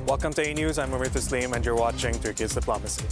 Welcome to Anews. I'm Umar Taslim and you're watching Turkish Diplomacy.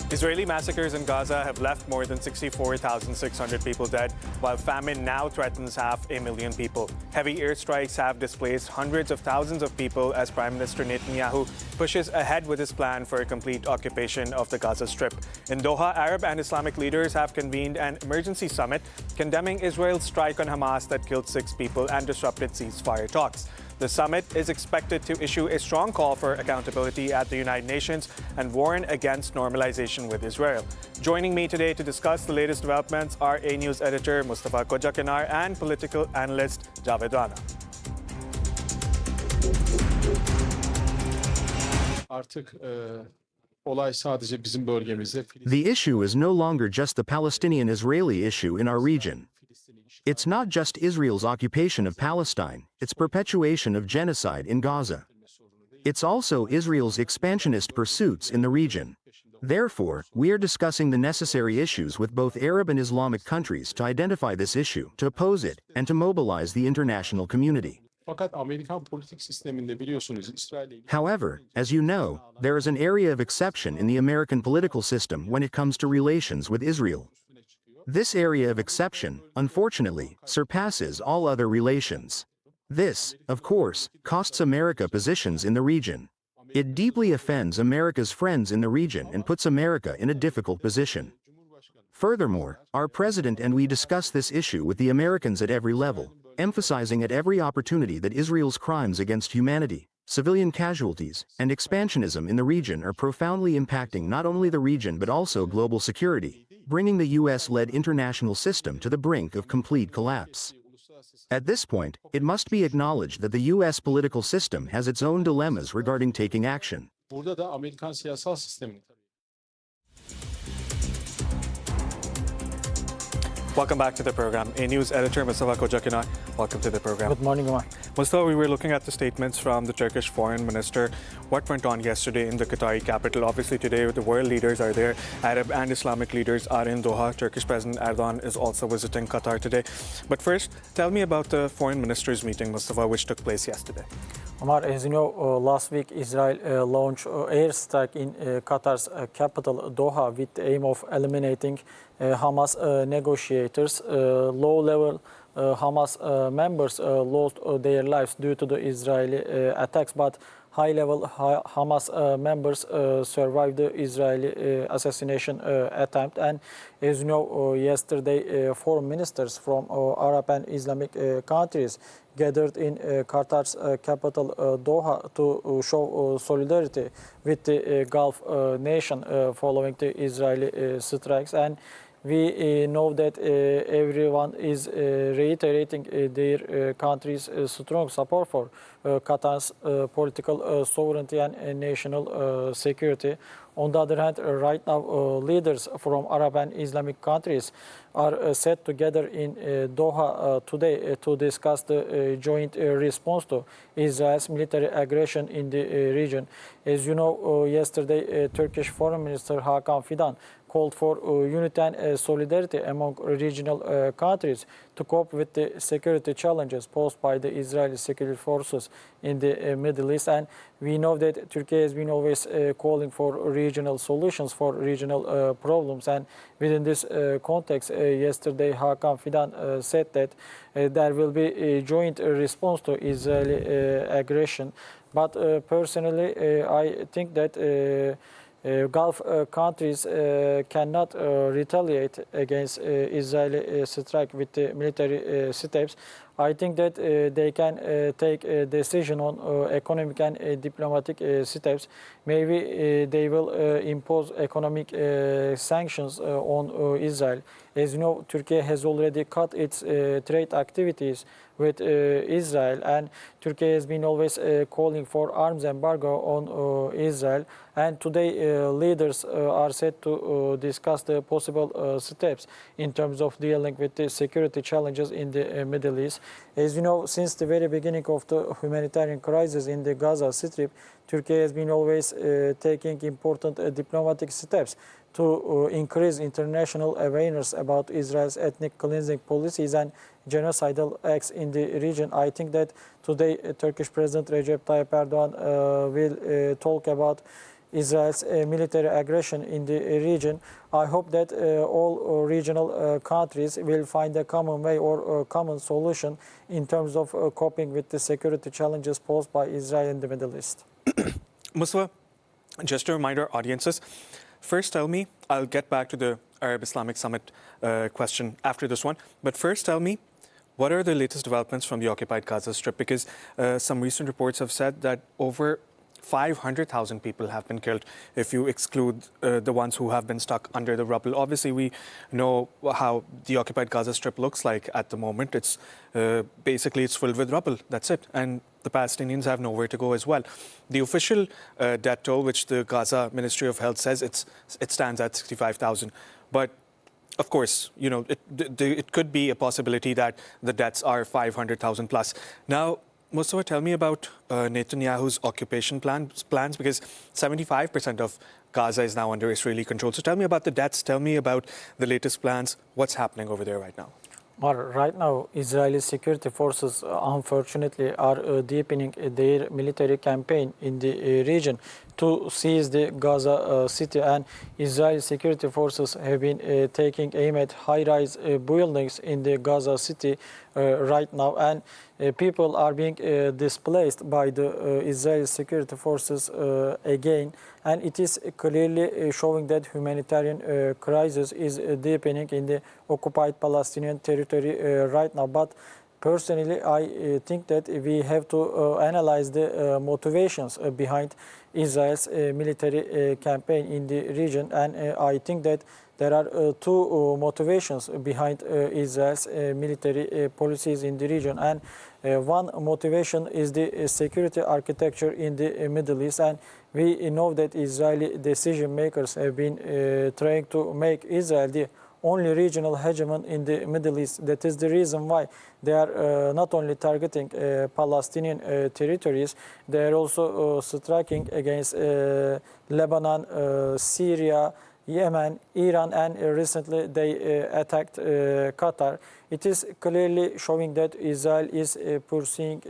Israeli massacres in Gaza have left more than 64,600 people dead, while famine now threatens 500,000 people. Heavy airstrikes have displaced hundreds of thousands of people as Prime Minister Netanyahu pushes ahead with his plan for a complete occupation of the Gaza Strip. In Doha, Arab and Islamic leaders have convened an emergency summit condemning Israel's strike on Hamas that killed 6 people and disrupted ceasefire talks. The summit is expected to issue a strong call for accountability at the United Nations and warn against normalization with Israel. Joining me today to discuss the latest developments are Anews editor Mustafa Kocakenar and political analyst Javed Rana. The issue is no longer just the Palestinian-Israeli issue in our region. It's not just Israel's occupation of Palestine, its perpetuation of genocide in Gaza. It's also Israel's expansionist pursuits in the region. Therefore, we are discussing the necessary issues with both Arab and Islamic countries to identify this issue, to oppose it, and to mobilize the international community. However, as you know, there is an area of exception in the American political system when it comes to relations with Israel. This area of exception, unfortunately, surpasses all other relations. This, of course, costs America positions in the region. It deeply offends America's friends in the region and puts America in a difficult position. Furthermore, our president and we discuss this issue with the Americans at every level, emphasizing at every opportunity that Israel's crimes against humanity, civilian casualties, and expansionism in the region are profoundly impacting not only the region but also global security, bringing the US-led international system to the brink of complete collapse. At this point, it must be acknowledged that the US political system has its own dilemmas regarding taking action. Welcome back to the program. Anews editor Mustafa Kocakenar, welcome to the program. Good morning, Umar. Mustafa, we were looking at the statements from the Turkish Foreign Minister. What went on yesterday in the Qatari capital? Obviously today the world leaders are there. Arab and Islamic leaders are in Doha. Turkish President Erdogan is also visiting Qatar today. But first, tell me about the Foreign Ministers meeting, Mustafa, which took place yesterday. Omar, as you know, last week Israel launched airstrike in Qatar's capital, Doha, with the aim of eliminating Hamas negotiators. Low-level Hamas members lost their lives due to the Israeli attacks, but high-level Hamas members survived the Israeli assassination attempt. And as you know, yesterday, foreign ministers from Arab and Islamic countries gathered in Qatar's capital, Doha, to show solidarity with the Gulf nation following the Israeli strikes. And we know that everyone is reiterating their country's strong support for Qatar's political sovereignty and national security. On the other hand, right now, leaders from Arab and Islamic countries are set together in Doha today to discuss the joint response to Israel's military aggression in the region. As you know, yesterday, Turkish Foreign Minister Hakan Fidan called for unity and solidarity among regional countries to cope with the security challenges posed by the Israeli security forces in the Middle East. And we know that Turkey has been always calling for regional solutions for regional problems. And within this context, yesterday Hakan Fidan said that there will be a joint response to Israeli aggression. But personally, I think that Gulf countries cannot retaliate against Israeli strike with the military steps. I think that they can take a decision on economic and diplomatic steps. Maybe they will impose economic sanctions on Israel. As you know, Turkey has already cut its trade activities with Israel, and Turkey has been always calling for arms embargo on Israel. And today leaders are set to discuss the possible steps in terms of dealing with the security challenges in the Middle East. As you know, since the very beginning of the humanitarian crisis in the Gaza Strip, Turkey has been always taking important diplomatic steps to increase international awareness about Israel's ethnic cleansing policies and genocidal acts in the region. I think that today Turkish President Recep Tayyip Erdogan will talk about Israel's military aggression in the region. I hope that all regional countries will find a common way or a common solution in terms of coping with the security challenges posed by Israel in the Middle East. Mustafa, just to remind our audiences, first tell me, I'll get back to the Arab Islamic Summit question after this one, but first tell me, what are the latest developments from the occupied Gaza Strip? Because some recent reports have said that over 500,000 people have been killed if you exclude the ones who have been stuck under the rubble. Obviously, we know how the occupied Gaza Strip looks like at the moment. It's basically it's filled with rubble. That's it. And the Palestinians have nowhere to go as well. The official death toll, which the Gaza Ministry of Health says, it stands at 65,000. But of course, you know, it could be a possibility that the deaths are 500,000 plus. Now, Mustafa, tell me about Netanyahu's occupation plans, because 75% of Gaza is now under Israeli control. So tell me about the deaths, tell me about the latest plans. What's happening over there right now? Well, right now, Israeli security forces, unfortunately, are deepening their military campaign in the region to seize the Gaza city, and Israeli security forces have been taking aim at high-rise buildings in the Gaza city right now, and people are being displaced by the Israeli security forces again, and it is clearly showing that humanitarian crisis is deepening in the occupied Palestinian territory right now. But personally, I think that we have to analyze the motivations behind Israel's military campaign in the region, and I think that there are two motivations behind Israel's military policies in the region, and one motivation is the security architecture in the Middle East, and we know that Israeli decision makers have been trying to make Israel the only regional hegemon in the Middle East. That is the reason why they are not only targeting Palestinian territories, they are also striking against Lebanon, Syria, Yemen, Iran, and recently they attacked Qatar. It is clearly showing that Israel is pursuing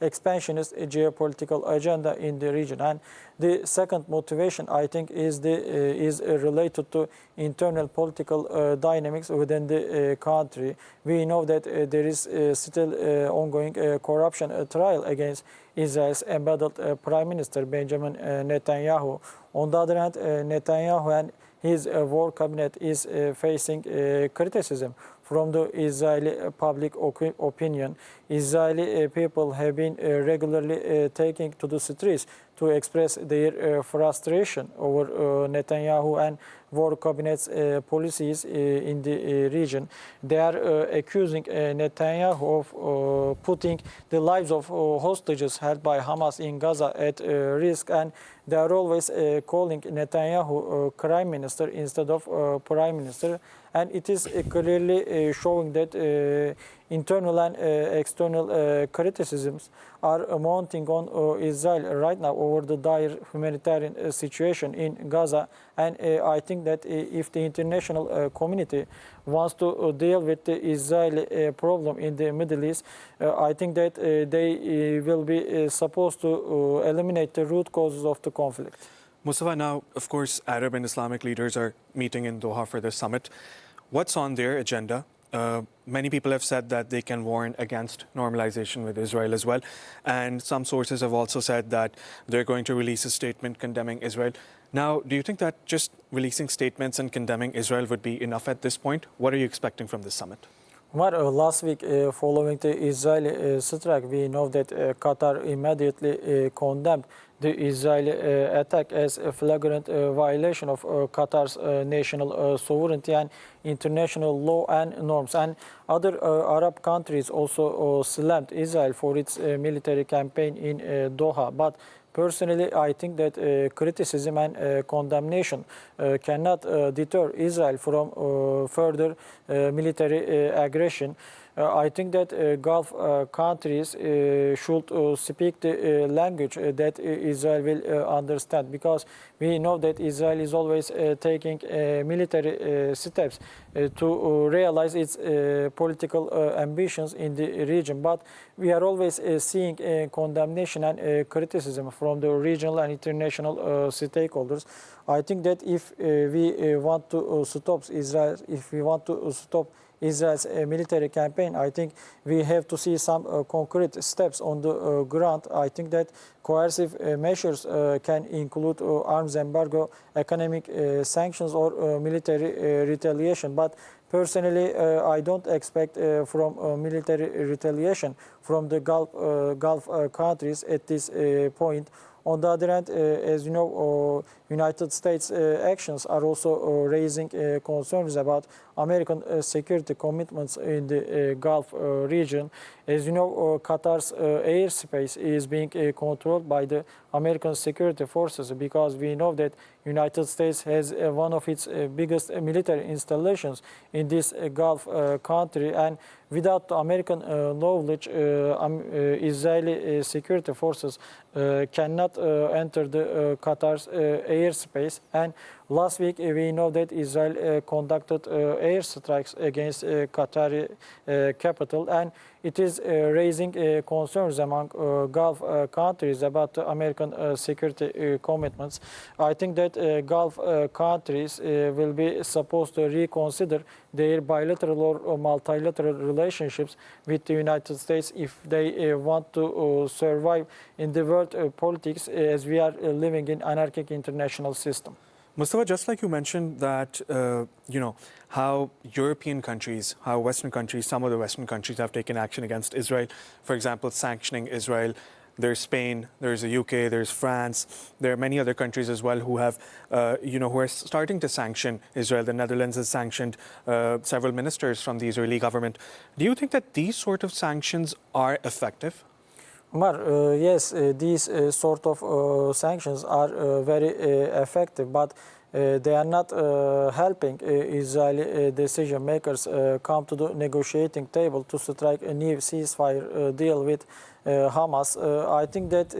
expansionist geopolitical agenda in the region. And the second motivation, I think, is related to internal political dynamics within the country. We know that there is still ongoing corruption trial against Israel's embattled Prime Minister Benjamin Netanyahu. On the other hand, Netanyahu and his war cabinet is facing criticism from the Israeli public opinion. Israeli people have been regularly taking to the streets to express their frustration over Netanyahu and war cabinet's policies in the region. They are accusing Netanyahu of putting the lives of hostages held by Hamas in Gaza at risk, and they are always calling Netanyahu Prime Minister instead of Prime Minister. And it is clearly showing that internal and external criticisms are mounting on Israel right now over the dire humanitarian situation in Gaza. And I think that if the international community wants to deal with the Israeli problem in the Middle East, I think that they will be supposed to eliminate the root causes of the conflict. Mustafa, now, of course, Arab and Islamic leaders are meeting in Doha for the summit. What's on their agenda? Many people have said that they can warn against normalization with Israel as well. And some sources have also said that they're going to release a statement condemning Israel. Now, do you think that just releasing statements and condemning Israel would be enough at this point? What are you expecting from this summit? Last week, following the Israeli strike, we know that Qatar immediately condemned the Israeli attack as a flagrant violation of Qatar's national sovereignty and international law and norms. And other Arab countries also slammed Israel for its military campaign in Doha. But personally, I think that criticism and condemnation cannot deter Israel from further military aggression. I think that Gulf countries should speak the language that Israel will understand, because we know that Israel is always taking military steps to realize its political ambitions in the region. But we are always seeing condemnation and criticism from the regional and international stakeholders. I think that if we want to stop Israel, if we want to stop Israel's military campaign, I think we have to see some concrete steps on the ground. I think that coercive measures can include arms embargo, economic sanctions, or military retaliation. But personally, I don't expect from military retaliation from the Gulf countries at this point. On the other hand, as you know, United States actions are also raising concerns about American security commitments in the Gulf region. As you know, Qatar's airspace is being controlled by the American security forces, because we know that United States has one of its biggest military installations in this Gulf country, and without American knowledge, Israeli security forces cannot enter the Qatar's airspace. And last week, we know that Israel conducted airstrikes against Qatari capital, and it is raising concerns among Gulf countries about American security commitments. I think that Gulf countries will be supposed to reconsider their bilateral or multilateral relationships with the United States if they want to survive in the world politics, as we are living in anarchic international system. Mustafa, just like you mentioned that, how European countries, how Western countries, some of the Western countries have taken action against Israel, for example, sanctioning Israel. There's Spain, there's the UK, there's France. There are many other countries as well who have, who are starting to sanction Israel. The Netherlands has sanctioned several ministers from the Israeli government. Do you think that these sort of sanctions are effective? Yes, these sort of sanctions are very effective, but they are not helping Israeli decision makers come to the negotiating table to strike a new ceasefire deal with Hamas. I think that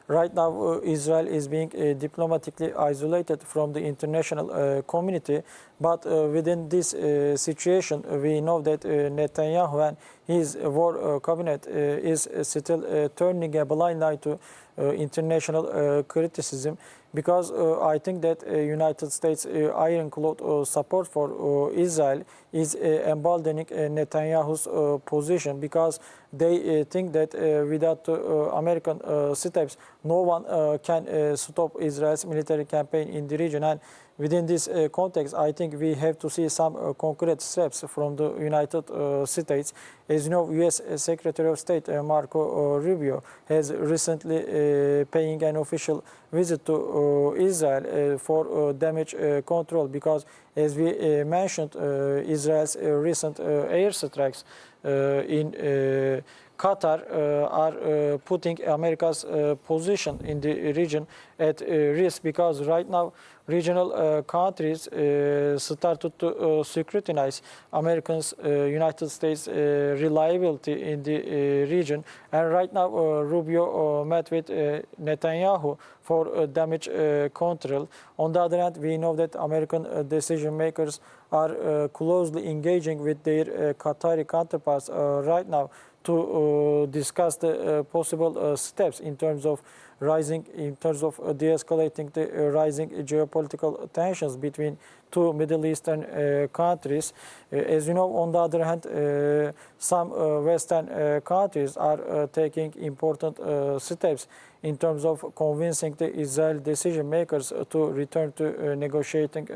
right now Israel is being diplomatically isolated from the international community, but within this situation we know that Netanyahu and his war cabinet is still turning a blind eye to international criticism, because I think that United States ironclad support for Israel is emboldening Netanyahu's position, because they think that without American steps, no one can stop Israel's military campaign in the region. And within this context, I think we have to see some concrete steps from the United States. As you know, U.S. Secretary of State Marco Rubio has recently paying an official visit to Israel for damage control, because as we mentioned, Israel's recent airstrikes in Qatar are putting America's position in the region at risk, because right now regional countries started to scrutinize Americans' United States reliability in the region. And right now Rubio met with Netanyahu for damage control. On the other hand, we know that American decision makers are closely engaging with their Qatari counterparts right now to discuss the possible steps in terms of de-escalating the rising geopolitical tensions between two Middle Eastern countries. As you know, on the other hand, some Western countries are taking important steps in terms of convincing the Israeli decision makers to return to negotiating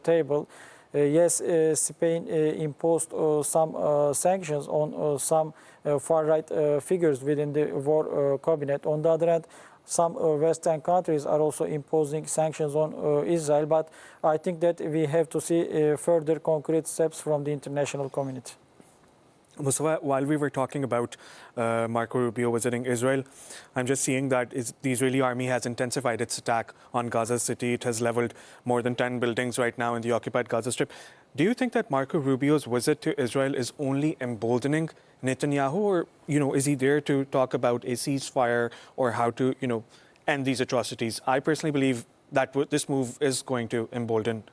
table. Yes, Spain imposed some sanctions on some far-right figures within the war cabinet. On the other hand, some Western countries are also imposing sanctions on Israel, but I think that we have to see further concrete steps from the international community. Mustafa, while we were talking about Marco Rubio visiting Israel, I'm just seeing that the Israeli army has intensified its attack on Gaza City. It has leveled more than 10 buildings right now in the occupied Gaza Strip. Do you think that Marco Rubio's visit to Israel is only emboldening Netanyahu, or is he there to talk about a ceasefire or how to end these atrocities? I personally believe that this move is going to embolden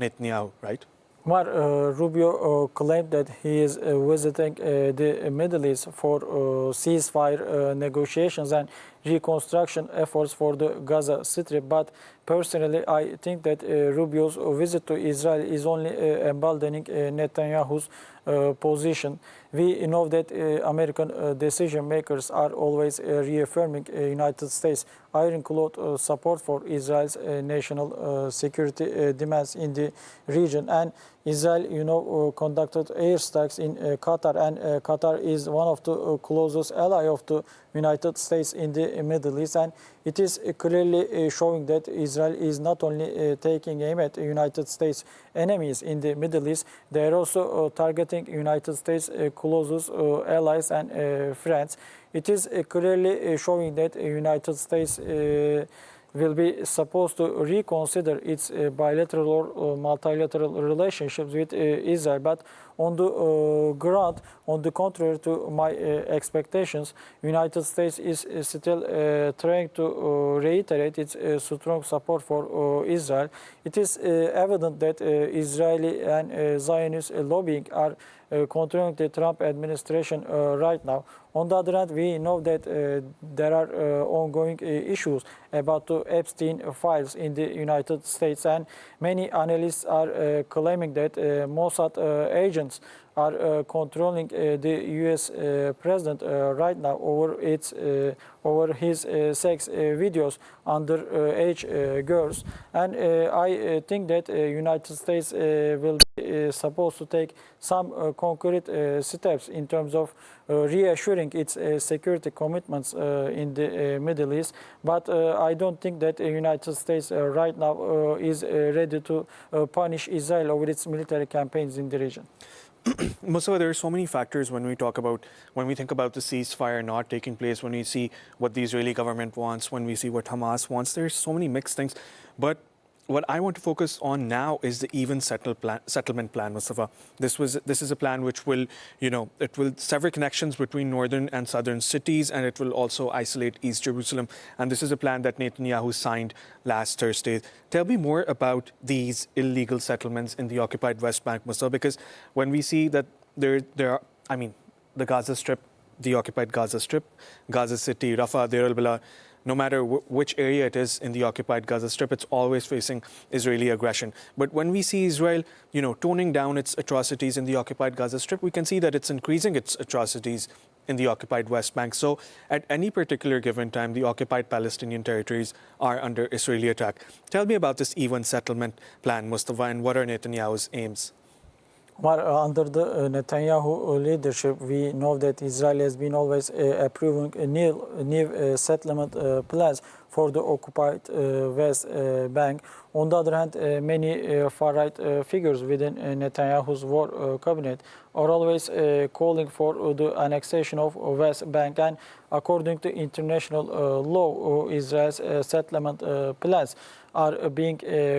Netanyahu, right? Rubio claimed that he is visiting the Middle East for ceasefire negotiations and reconstruction efforts for the Gaza Strip. But personally, I think that Rubio's visit to Israel is only emboldening Netanyahu's position. We know that American decision makers are always reaffirming United States ironclad support for Israel's national security demands in the region. And Israel, conducted airstrikes in Qatar, and Qatar is one of the closest ally of the United States in the Middle East. And it is clearly showing that Israel is not only taking aim at United States enemies in the Middle East, they are also targeting United States closest allies and friends. It is clearly showing that United States will be supposed to reconsider its bilateral or multilateral relationships with Israel. But on the ground, on the contrary to my expectations, United States is still trying to reiterate its strong support for Israel. It is evident that Israeli and Zionist lobbying are controlling the Trump administration right now. On the other hand, we know that there are ongoing issues about the Epstein files in the United States, and many analysts are claiming that Mossad agents are controlling the U.S. president right now over his sex videos underage girls. And I think that United States will be supposed to take some concrete steps in terms of reassuring its security commitments in the Middle East. But I don't think that the United States right now is ready to punish Israel over its military campaigns in the region. Mustafa, there are so many factors when we think about the ceasefire not taking place, when we see what the Israeli government wants, when we see what Hamas wants. There's so many mixed things. But what I want to focus on now is the even settlement plan, Mustafa. This is a plan which will, it will sever connections between northern and southern cities, and it will also isolate East Jerusalem. And this is a plan that Netanyahu signed last Thursday. Tell me more about these illegal settlements in the occupied West Bank, Mustafa, because when we see that there are, the Gaza Strip, the occupied Gaza Strip, Gaza City, Rafah, Deir al-Balah, no matter which area it is in the occupied Gaza Strip, it's always facing Israeli aggression. But when we see Israel, toning down its atrocities in the occupied Gaza Strip, we can see that it's increasing its atrocities in the occupied West Bank. So at any particular given time, the occupied Palestinian territories are under Israeli attack. Tell me about this even settlement plan, Mustafa, and what are Netanyahu's aims? Under the Netanyahu leadership, we know that Israel has been always approving new settlement plans for the occupied West Bank. On the other hand, many far-right figures within Netanyahu's war cabinet are always calling for the annexation of West Bank. And according to international law, Israel's settlement plans are being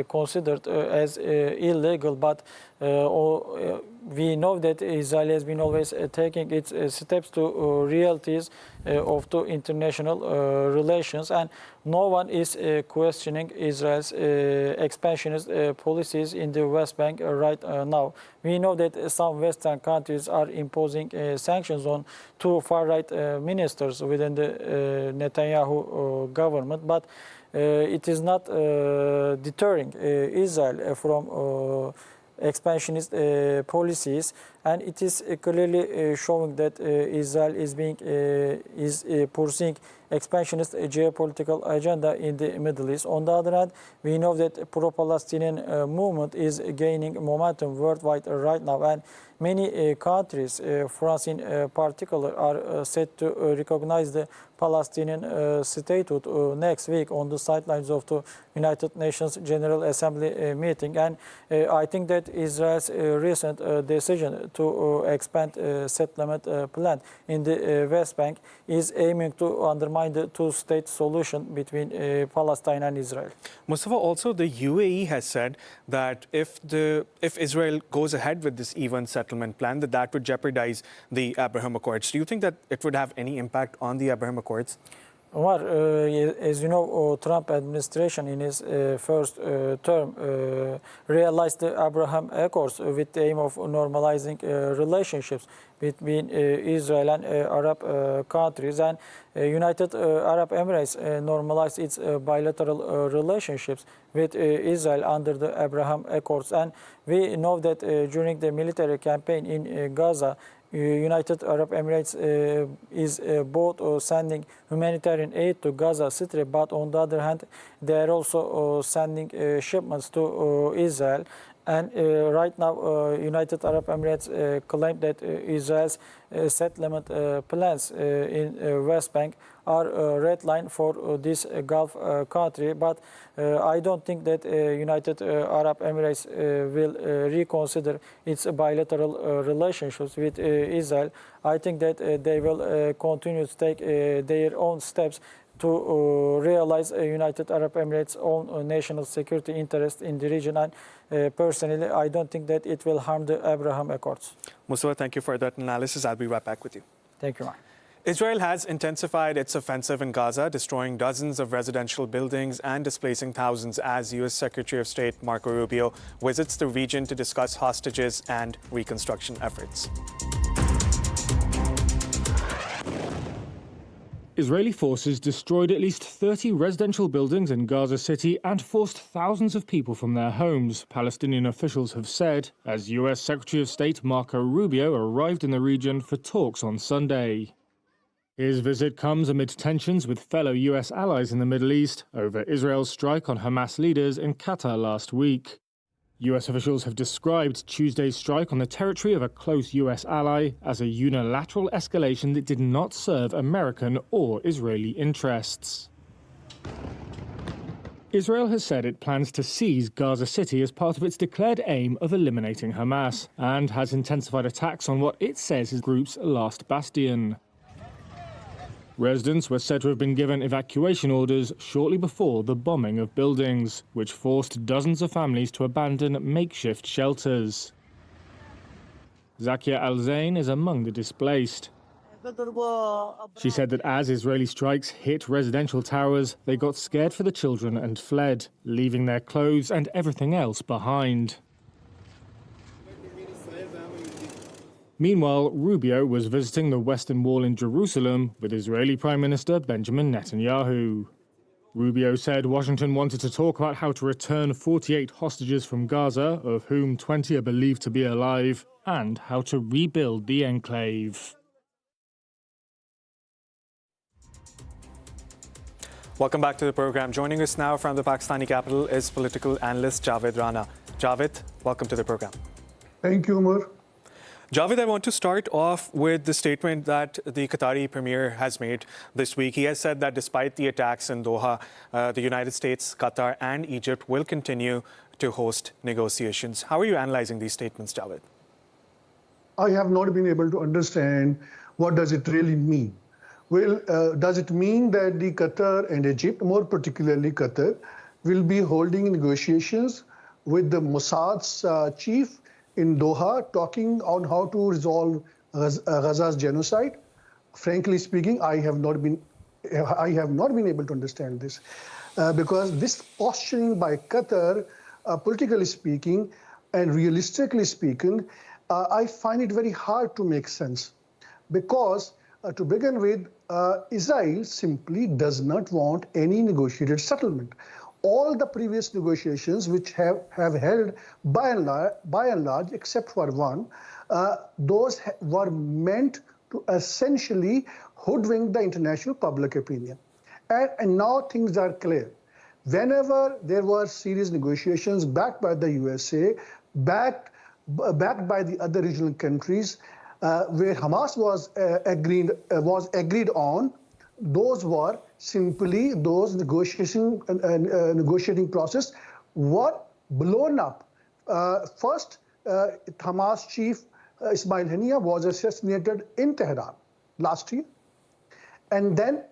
considered as illegal. But we know that Israel has been always taking its steps to realities of the international relations, and no one is questioning Israel's expansionist policies in the West Bank right now. We know that some Western countries are imposing sanctions on two far-right ministers within the Netanyahu government, but it is not deterring Israel from expansionist policies. and it is clearly showing that Israel is pursuing expansionist geopolitical agenda in the Middle East. On the other hand, we know that pro-Palestinian movement is gaining momentum worldwide right now, and many countries, France in particular, are set to recognize the Palestinian statehood next week on the sidelines of the United Nations General Assembly meeting. And I think that Israel's recent decision to expand settlement plan in the West Bank is aiming to undermine the two-state solution between Palestine and Israel. Mustafa, also the UAE has said that if Israel goes ahead with this even settlement plan, that would jeopardize the Abraham Accords. Do you think that it would have any impact on the Abraham Accords? Omar, as you know, Trump administration in his first term realized the Abraham Accords with the aim of normalizing relationships between Israel and Arab countries, and United Arab Emirates normalized its bilateral relationships with Israel under the Abraham Accords. And we know that during the military campaign in Gaza, United Arab Emirates is both sending humanitarian aid to Gaza City, but on the other hand, they are also sending shipments to Israel. And right now, United Arab Emirates claim that Israel's settlement plans in West Bank are a red line for this Gulf country. But I don't think that United Arab Emirates will reconsider its bilateral relationships with Israel. I think that they will continue to take their own steps to realize United Arab Emirates' own national security interest in the region. And personally, I don't think that it will harm the Abraham Accords. Mustafa, thank you for that analysis. I'll be right back with you. Thank you, Mark. Israel has intensified its offensive in Gaza, destroying dozens of residential buildings and displacing thousands as U.S. Secretary of State Marco Rubio visits the region to discuss hostages and reconstruction efforts. Israeli forces destroyed at least 30 residential buildings in Gaza City and forced thousands of people from their homes, Palestinian officials have said, as U.S. Secretary of State Marco Rubio arrived in the region for talks on Sunday. His visit comes amid tensions with fellow U.S. allies in the Middle East over Israel's strike on Hamas leaders in Qatar last week. U.S. officials have described Tuesday's strike on the territory of a close U.S. ally as a unilateral escalation that did not serve American or Israeli interests. Israel has said it plans to seize Gaza City as part of its declared aim of eliminating Hamas, and has intensified attacks on what it says is the group's last bastion. Residents were said to have been given evacuation orders shortly before the bombing of buildings, which forced dozens of families to abandon makeshift shelters. Zakia Al-Zain is among the displaced. She said that as Israeli strikes hit residential towers, they got scared for the children and fled, leaving their clothes and everything else behind. Meanwhile, Rubio was visiting the Western Wall in Jerusalem with Israeli Prime Minister Benjamin Netanyahu. Rubio said Washington wanted to talk about how to return 48 hostages from Gaza, of whom 20 are believed to be alive, and how to rebuild the enclave. Welcome back to the program. Joining us now from the Pakistani capital is political analyst Javed Rana. Javed, welcome to the program. Thank you, Umar. Javed, I want to start off with the statement that the Qatari premier has made this week. He has said that despite the attacks in Doha, the United States, Qatar and Egypt will continue to host negotiations. How are you analyzing these statements, Javed? I have not been able to understand what does it really mean. Well, does it mean that the Qatar and Egypt, more particularly Qatar, will be holding negotiations with the Mossad's chief in Doha, talking on how to resolve Gaza's genocide? Frankly speaking, I have not been able to understand this, because this posturing by Qatar, politically speaking and realistically speaking, I find it very hard to make sense, because to begin with, Israel simply does not want any negotiated settlement. All the previous negotiations which have held by and large, except for one, those were meant to essentially hoodwink the international public opinion. And now things are clear. Whenever there were serious negotiations backed by the USA, backed by the other regional countries, where Hamas was agreed on, those were simply those negotiating process were blown up. First, Hamas chief Ismail Haniyeh was assassinated in Tehran last year, and then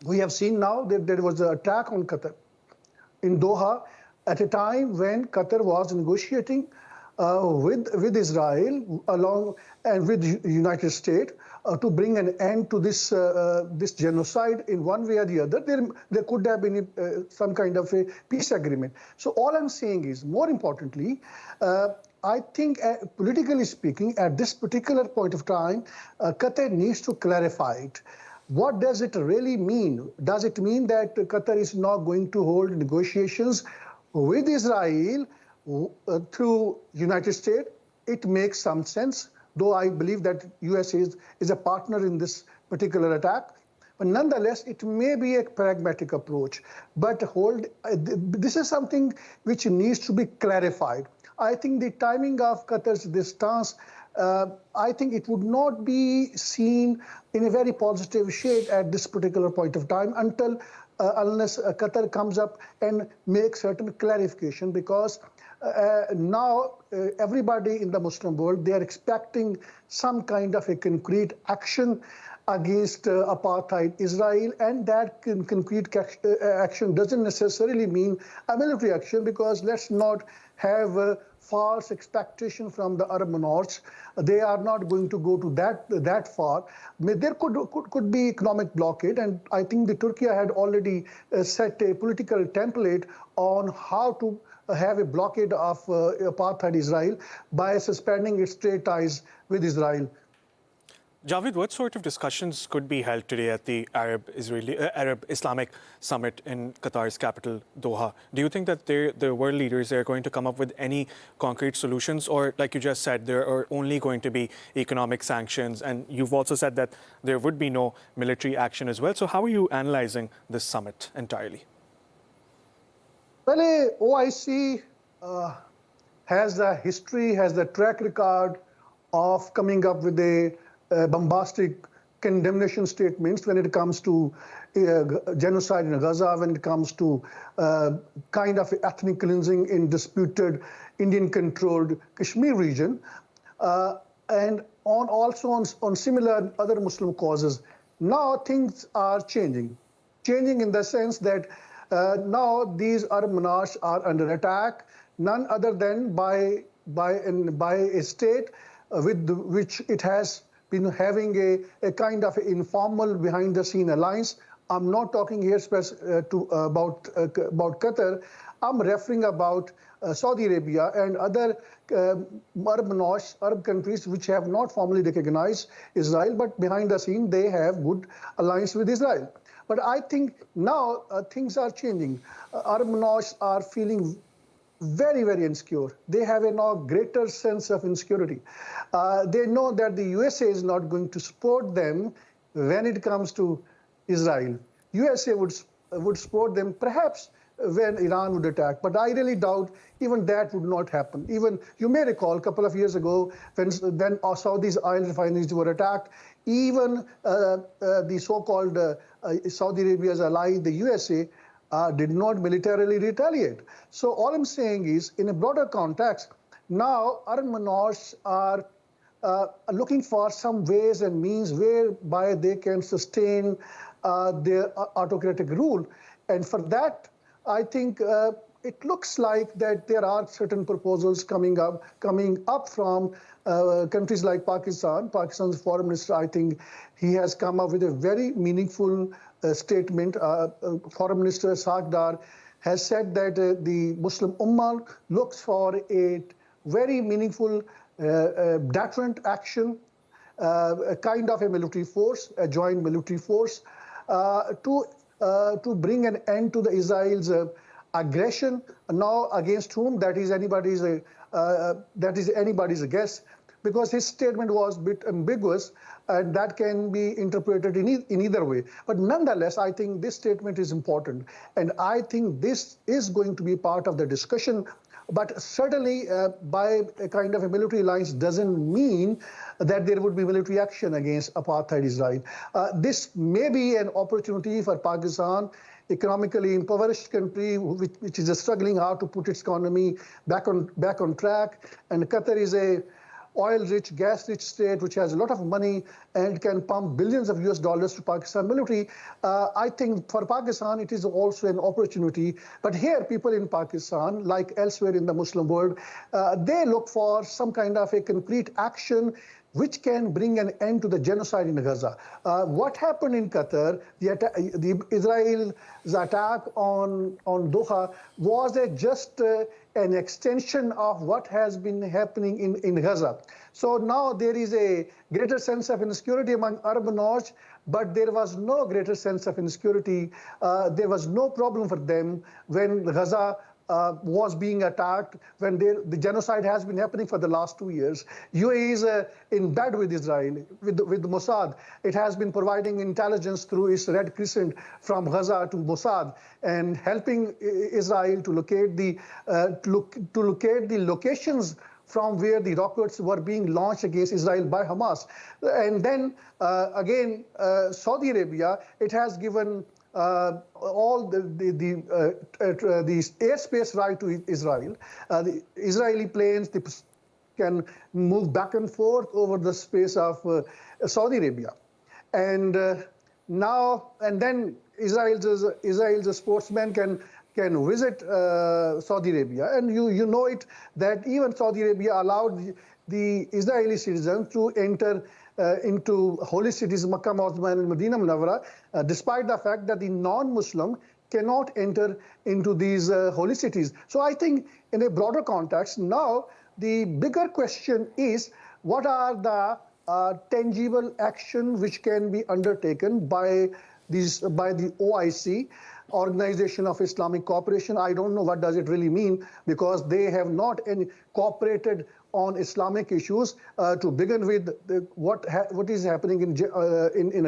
we have seen now that there was an attack on Qatar in Doha at a time when Qatar was negotiating with Israel along and with the United States to bring an end to this this genocide in one way or the other. There could have been some kind of a peace agreement. So all I'm saying is, more importantly, I think politically speaking, at this particular point of time, Qatar needs to clarify it. What does it really mean? Does it mean that Qatar is not going to hold negotiations with Israel through United States? It makes some sense, though I believe that US is a partner in this particular attack. But nonetheless, it may be a pragmatic approach. But this is something which needs to be clarified. I think the timing of Qatar's this stance, I think it would not be seen in a very positive shade at this particular point of time unless Qatar comes up and makes certain clarification, because now everybody in the Muslim world, they are expecting some kind of a concrete action against apartheid Israel, and that concrete action doesn't necessarily mean a military action, because let's not have false expectation from the Arab monarchs. They are not going to go to that far. There could be economic blockade, and I think the Turkey had already set a political template on how to have a blockade of apartheid Israel by suspending its trade ties with Israel. Javed, what sort of discussions could be held today at the Arab Islamic Summit in Qatar's capital, Doha? Do you think that the world leaders are going to come up with any concrete solutions, or, like you just said, there are only going to be economic sanctions, and you've also said that there would be no military action as well? So how are you analyzing this summit entirely? Well, OIC has the history, has the track record of coming up with bombastic condemnation statements when it comes to genocide in Gaza, when it comes to kind of ethnic cleansing in disputed Indian-controlled Kashmir region, and also on similar other Muslim causes. Now things are changing in the sense that now these Arab monarchs are under attack, none other than by a state with which it has been having a kind of informal behind-the-scene alliance. I'm not talking here about Qatar. I'm referring about Saudi Arabia and other Arab monarchs, Arab countries which have not formally recognized Israel, but behind the scene they have good alliance with Israel. But I think now things are changing. Arab monarchs are feeling very, very insecure. They have a now greater sense of insecurity. They know that the USA is not going to support them when it comes to Israel. USA would support them perhaps when Iran would attack, but I really doubt even that would not happen. Even, you may recall, a couple of years ago when Saudi's oil refineries were attacked, even the so-called Saudi Arabia's ally, the USA, did not militarily retaliate. So all I'm saying is, in a broader context, now Arab monarchs are looking for some ways and means whereby they can sustain their autocratic rule. And for that, I think it looks like that there are certain proposals coming up from countries like Pakistan. Pakistan's foreign minister, I think, he has come up with a very meaningful statement. Foreign Minister Sakdar has said that the Muslim Ummah looks for a very meaningful deterrent action, a kind of a military force, a joint military force, to bring an end to the Israel's aggression now against whom that is anybody's guess. because his statement was a bit ambiguous, and that can be interpreted in either way. But nonetheless, I think this statement is important, and I think this is going to be part of the discussion. But certainly, by a kind of a military alliance doesn't mean that there would be military action against apartheid Israel. This may be an opportunity for Pakistan, economically impoverished country which is struggling hard to put its economy back on track, and Qatar is a oil-rich, gas-rich state which has a lot of money and can pump billions of US dollars to Pakistan military. I think for Pakistan it is also an opportunity. But here people in Pakistan, like elsewhere in the Muslim world, they look for some kind of a concrete action which can bring an end to the genocide in Gaza. What happened in Qatar, the Israel's attack on Doha was just an extension of what has been happening in Gaza. So now there is a greater sense of insecurity among Arab North, but there was no greater sense of insecurity. There was no problem for them when Gaza was being attacked, when the genocide has been happening for the last 2 years. UAE is in bed with Israel, with Mossad. It has been providing intelligence through its Red Crescent from Gaza to Mossad and helping Israel to locate the locations from where the rockets were being launched against Israel by Hamas. And then again, Saudi Arabia, it has given all the airspace right to Israel. The Israeli planes can move back and forth over the space of Saudi Arabia, and then Israel's sportsmen can visit Saudi Arabia, and you know it that even Saudi Arabia allowed the Israeli citizens to enter into holy cities Makkah, Mu'azzam, and Medina Munawwara, despite the fact that the non-Muslim cannot enter into these holy cities. So I think in a broader context, now the bigger question is, what are the tangible action which can be undertaken by the OIC, Organization of Islamic Cooperation? I don't know what does it really mean, because they have not cooperated on Islamic issues to begin with. What is happening in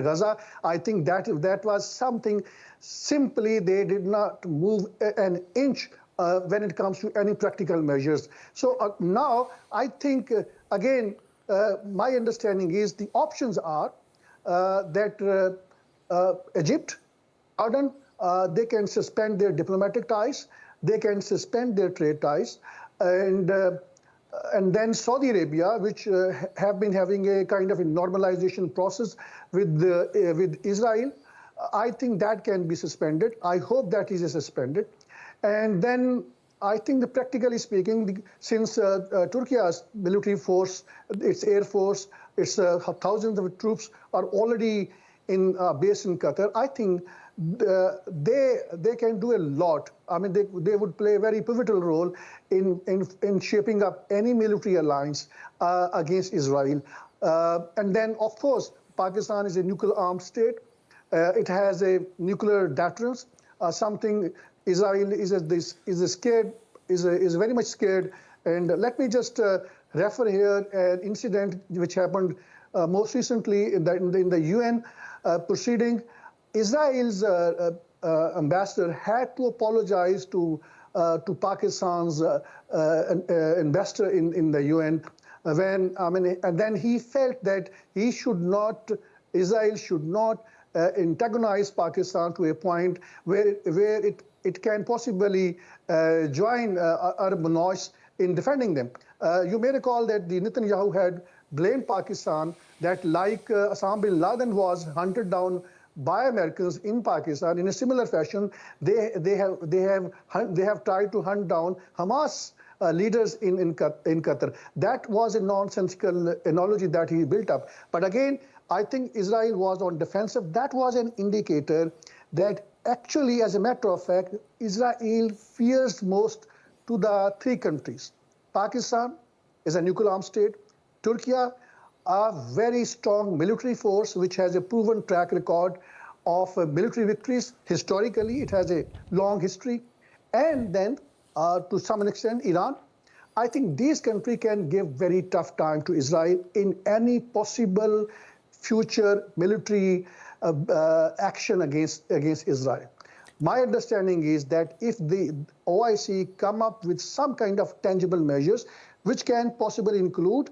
Gaza, I think that was something simply they did not move an inch when it comes to any practical measures. So now I think again my understanding is the options are that Egypt, Jordan, they can suspend their diplomatic ties, they can suspend their trade ties, and then Saudi Arabia, which have been having a kind of a normalization process with Israel, I think that can be suspended. I hope that is suspended. And then I think that practically speaking, since Turkey's military force, its air force, its thousands of troops are already based in Qatar, I think they can do a lot. I mean, they would play a very pivotal role in shaping up any military alliance against Israel. And then, of course, Pakistan is a nuclear-armed state. It has a nuclear deterrence, something Israel is very much scared. And let me just refer here an incident which happened most recently in the UN proceeding. Israel's ambassador had to apologize to Pakistan's ambassador in the UN and then he felt that Israel should not antagonize Pakistan to a point where it can possibly join Arab North in defending them. You may recall that the Netanyahu had blamed Pakistan that like Osama bin Laden was hunted down by Americans in Pakistan, in a similar fashion, they have tried to hunt down Hamas leaders in Qatar. That was a nonsensical analogy that he built up. But again, I think Israel was on defensive. That was an indicator that actually, as a matter of fact, Israel fears most to the three countries. Pakistan is a nuclear-armed state. Turkey, a very strong military force which has a proven track record of military victories. Historically, it has a long history. And then, to some extent, Iran. I think these countries can give very tough time to Israel in any possible future military action against Israel. My understanding is that if the OIC come up with some kind of tangible measures, which can possibly include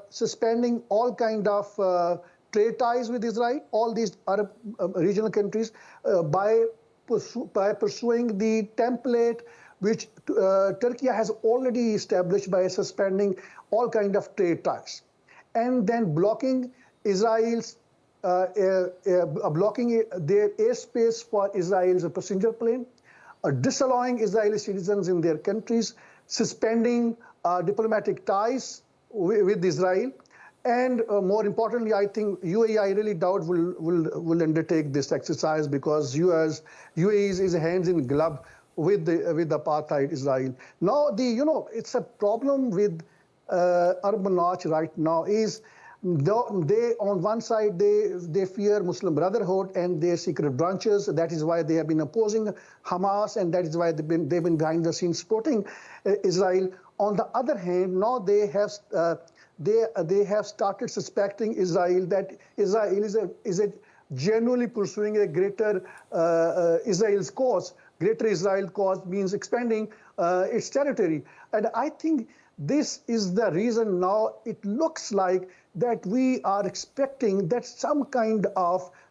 suspending all kind of trade ties with Israel, all these Arab regional countries, by pursuing the template which Turkey has already established by suspending all kind of trade ties, and then blocking Israel's blocking their airspace for Israel's passenger plane, disallowing Israeli citizens in their countries, suspending diplomatic ties with Israel, and more importantly, I think UAE, I really doubt will undertake this exercise, because UAE is hands in glove with apartheid Israel. Now, it's a problem with Arab March right now is they on one side they fear Muslim Brotherhood and their secret branches. That is why they have been opposing Hamas, and that is why they've been behind the scenes supporting Israel. On the other hand, now they have started suspecting Israel that Israel is a genuinely pursuing a greater Israel's cause. Greater Israel cause means expanding its territory, and I think this is the reason now it looks like that we are expecting that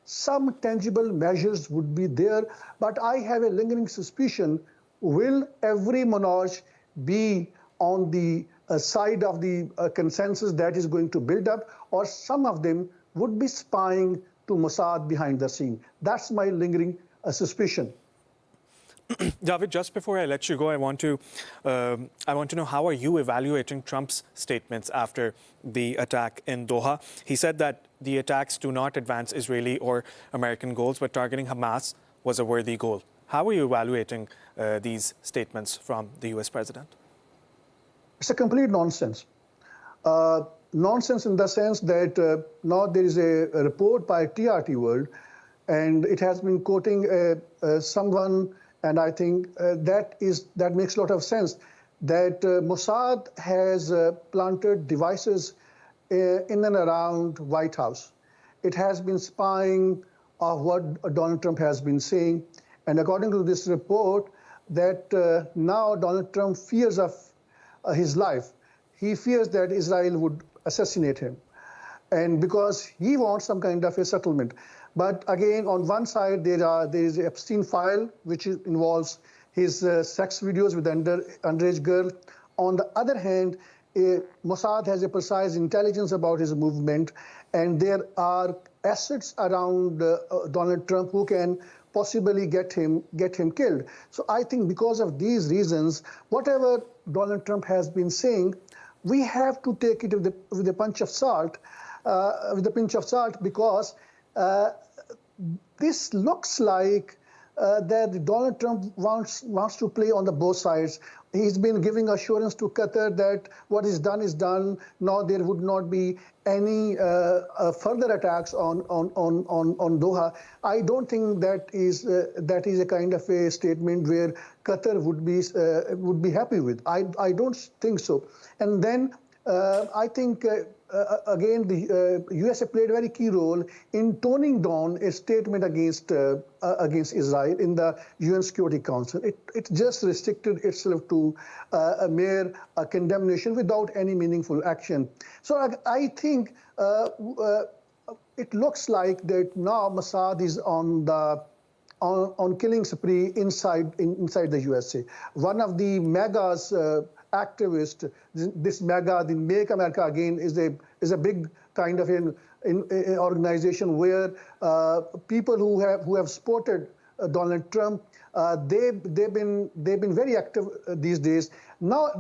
some tangible measures would be there. But I have a lingering suspicion, will every monarch be on the side of the consensus that is going to build up, or some of them would be spying to Mossad behind the scene? That's my lingering suspicion. Javed, just before I let you go, I want to know, how are you evaluating Trump's statements after the attack in Doha? He said that the attacks do not advance Israeli or American goals, but targeting Hamas was a worthy goal. How are you evaluating these statements from the U.S. president? It's a complete nonsense. Nonsense in the sense that now there is a report by TRT World, and it has been quoting someone. And I think that makes a lot of sense, that Mossad has planted devices in and around White House. It has been spying of what Donald Trump has been saying. And according to this report, that now Donald Trump fears of his life. He fears that Israel would assassinate him, and because he wants some kind of a settlement. But again, on one side, there is an Epstein file, which involves his sex videos with underage girl. On the other hand, Mossad has a precise intelligence about his movement, and there are assets around Donald Trump who can possibly get him killed. So I think because of these reasons, whatever Donald Trump has been saying, we have to take it with a pinch of salt, because this looks like that Donald Trump wants to play on the both sides. He's been giving assurance to Qatar that what is done. Now there would not be any further attacks on Doha. I don't think that is a kind of a statement where Qatar would be happy with. I don't think so. And then I think. Again, the USA played a very key role in toning down a statement against Israel in the UN Security Council. It just restricted itself to a mere condemnation without any meaningful action. So I think it looks like that now Mossad is on killing spree inside the USA. One of the megas. Activist, this MAGA, the Make America Again, is a big kind of an organization where people who have supported Donald Trump, they've been very active these days. Now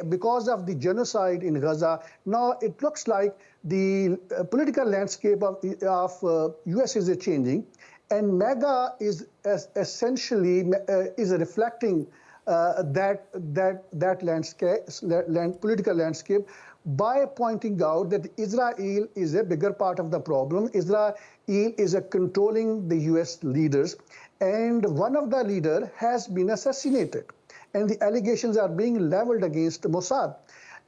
because of the genocide in Gaza, now it looks like the political landscape of US is changing, and MAGA is essentially is reflecting that political landscape by pointing out that Israel is a bigger part of the problem. Israel is controlling the US leaders, and one of the leaders has been assassinated. and the allegations are being leveled against Mossad.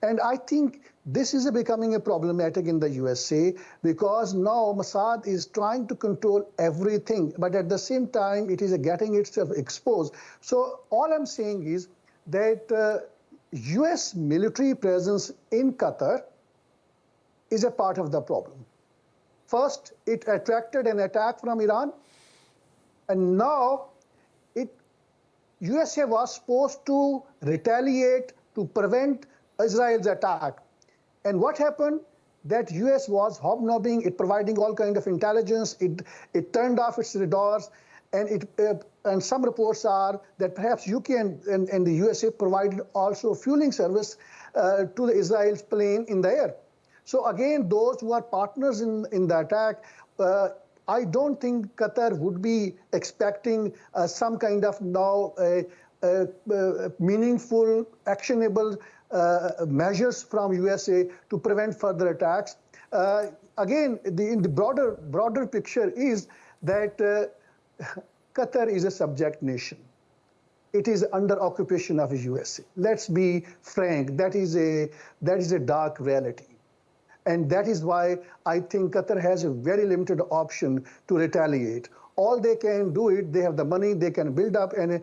And I think this is becoming a problematic in the USA because now Mossad is trying to control everything, but at the same time, it is getting itself exposed. So all I'm saying is that US military presence in Qatar is a part of the problem. First, it attracted an attack from Iran, and now USA was supposed to retaliate to prevent Israel's attack. And what happened? That US was hobnobbing, it providing all kind of intelligence, it turned off its radars, and some reports are that perhaps UK and the USA provided also fueling service to the Israel's plane in the air. So again, those who are partners in the attack, I don't think Qatar would be expecting some kind of now meaningful, actionable measures from USA to prevent further attacks. Again, in the broader picture is that Qatar is a subject nation. It is under occupation of the USA. Let's be frank, that is a dark reality. And that is why I think Qatar has a very limited option to retaliate. All they can do it, they have the money, they can build up a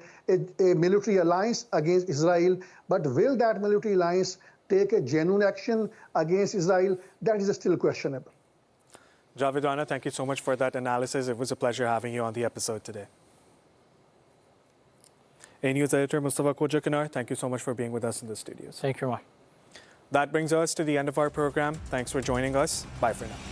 military alliance against Israel. But will that military alliance take a genuine action against Israel? That is still questionable. Javed Rana, thank you so much for that analysis. It was a pleasure having you on the episode today. Anews editor Mustafa Kojakanar, thank you so much for being with us in the studios. Thank you, Mark. That brings us to the end of our program. Thanks for joining us. Bye for now.